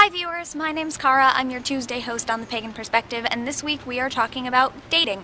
Hi viewers, my name's Kara, I'm your Tuesday host on The Pagan Perspective, and this week we are talking about dating.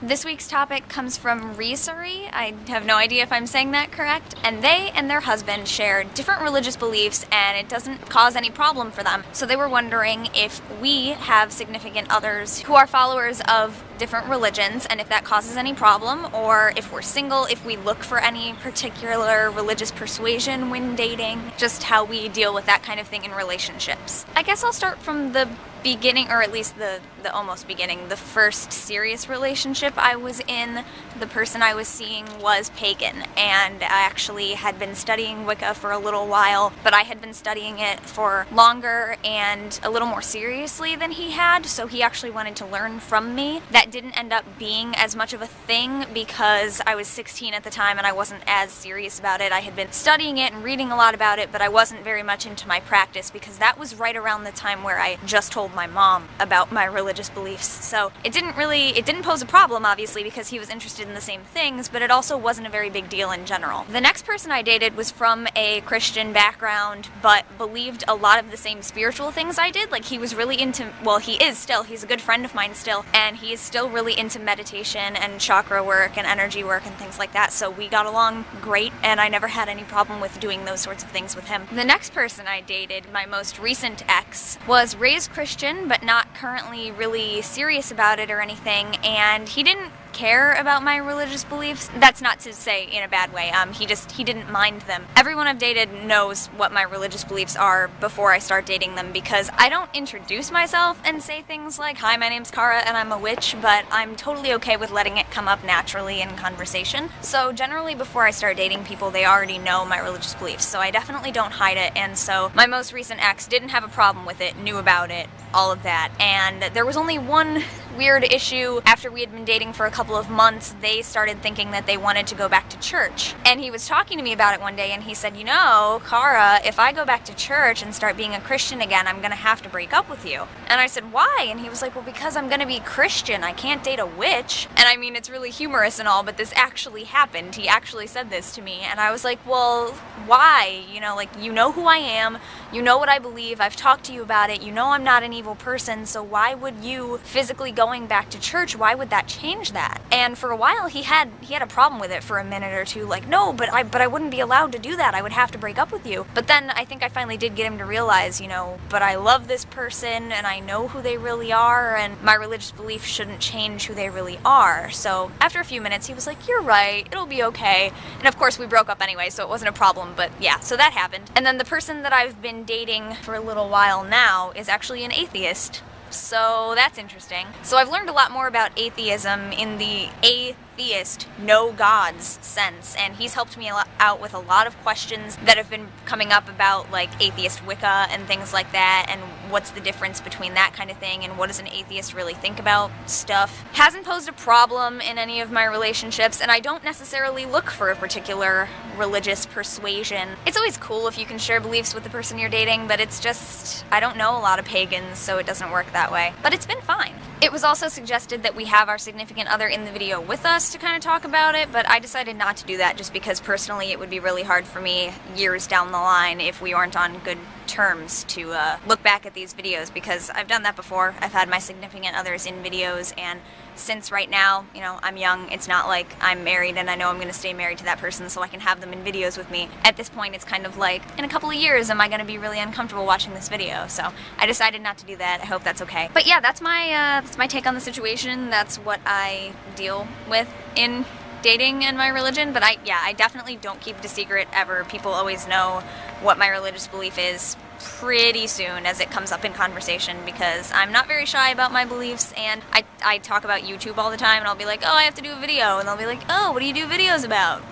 This week's topic comes from Reesary. I have no idea if I'm saying that correct. And they and their husband share different religious beliefs and it doesn't cause any problem for them. So they were wondering if we have significant others who are followers of different religions and if that causes any problem, or if we're single, if we look for any particular religious persuasion when dating, just how we deal with that kind of thing in relationships. I guess I'll start from the beginning, or at least the almost beginning. The first serious relationship I was in, the person I was seeing was pagan, and I actually had been studying Wicca for a little while, but I had been studying it for longer and a little more seriously than he had, so he actually wanted to learn from me. That didn't end up being as much of a thing because I was 16 at the time and I wasn't as serious about it. I had been studying it and reading a lot about it, but I wasn't very much into my practice because that was right around the time where I just told my mom about my religious beliefs. So it didn't pose a problem, obviously, because he was interested in the same things, but it also wasn't a very big deal in general. The next person I dated was from a Christian background, but believed a lot of the same spiritual things I did. Like, he was really into, well, he is still, he's a good friend of mine still, and he is still really into meditation and chakra work and energy work and things like that, so we got along great, and I never had any problem with doing those sorts of things with him. The next person I dated, my most recent ex, was raised Christian, but not currently really serious about it or anything, and he didn't care about my religious beliefs. That's not to say in a bad way. He didn't mind them. Everyone I've dated knows what my religious beliefs are before I start dating them, because I don't introduce myself and say things like, "Hi, my name's Kara and I'm a witch," but I'm totally okay with letting it come up naturally in conversation. So generally before I start dating people, they already know my religious beliefs, so I definitely don't hide it, and so my most recent ex didn't have a problem with it, knew about it, all of that, and there was only one weird issue. After we had been dating for a couple of months, they started thinking that they wanted to go back to church. And he was talking to me about it one day and he said, "You know, Kara, if I go back to church and start being a Christian again, I'm gonna have to break up with you." And I said, "Why?" And he was like, "Well, because I'm gonna be Christian. I can't date a witch." And I mean, it's really humorous and all, but this actually happened. He actually said this to me, and I was like, "Well, why? You know, like, you know who I am, you know what I believe, I've talked to you about it, you know I'm not an evil person, so why would you physically going back to church, why would that change that?" And for a while he had a problem with it for a minute or two, like, "No, but I wouldn't be allowed to do that, I would have to break up with you." But then I think I finally did get him to realize, you know, but I love this person and I know who they really are, and my religious belief shouldn't change who they really are. So after a few minutes he was like, "You're right, it'll be okay." And of course we broke up anyway, so it wasn't a problem, but yeah, so that happened. And then the person that I've been dating for a little while now is actually an atheist. So that's interesting. So I've learned a lot more about atheism in the atheist, no gods sense, and he's helped me out with a lot of questions that have been coming up about, like, atheist Wicca and things like that, and what's the difference between that kind of thing, and what does an atheist really think about stuff. Hasn't posed a problem in any of my relationships, and I don't necessarily look for a particular religious persuasion. It's always cool if you can share beliefs with the person you're dating, but it's just, I don't know a lot of pagans, so it doesn't work that way. But it's been fine. It was also suggested that we have our significant other in the video with us to kind of talk about it, but I decided not to do that just because personally it would be really hard for me years down the line if we weren't on good terms to look back at these videos, because I've done that before. I've had my significant others in videos, and since right now, you know, I'm young, it's not like I'm married and I know I'm going to stay married to that person so I can have them in videos with me. At this point it's kind of like, in a couple of years am I going to be really uncomfortable watching this video, so I decided not to do that. I hope that's okay. But yeah, that's my take on the situation. That's what I deal with in dating and my religion, but I definitely don't keep it a secret ever. People always know what my religious belief is pretty soon as it comes up in conversation, because I'm not very shy about my beliefs, and I talk about YouTube all the time, and I'll be like, "Oh, I have to do a video," and they'll be like, "Oh, what do you do videos about?"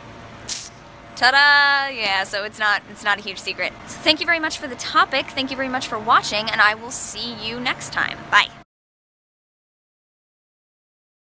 Ta-da! Yeah, so it's not a huge secret. So thank you very much for the topic, thank you very much for watching, and I will see you next time. Bye!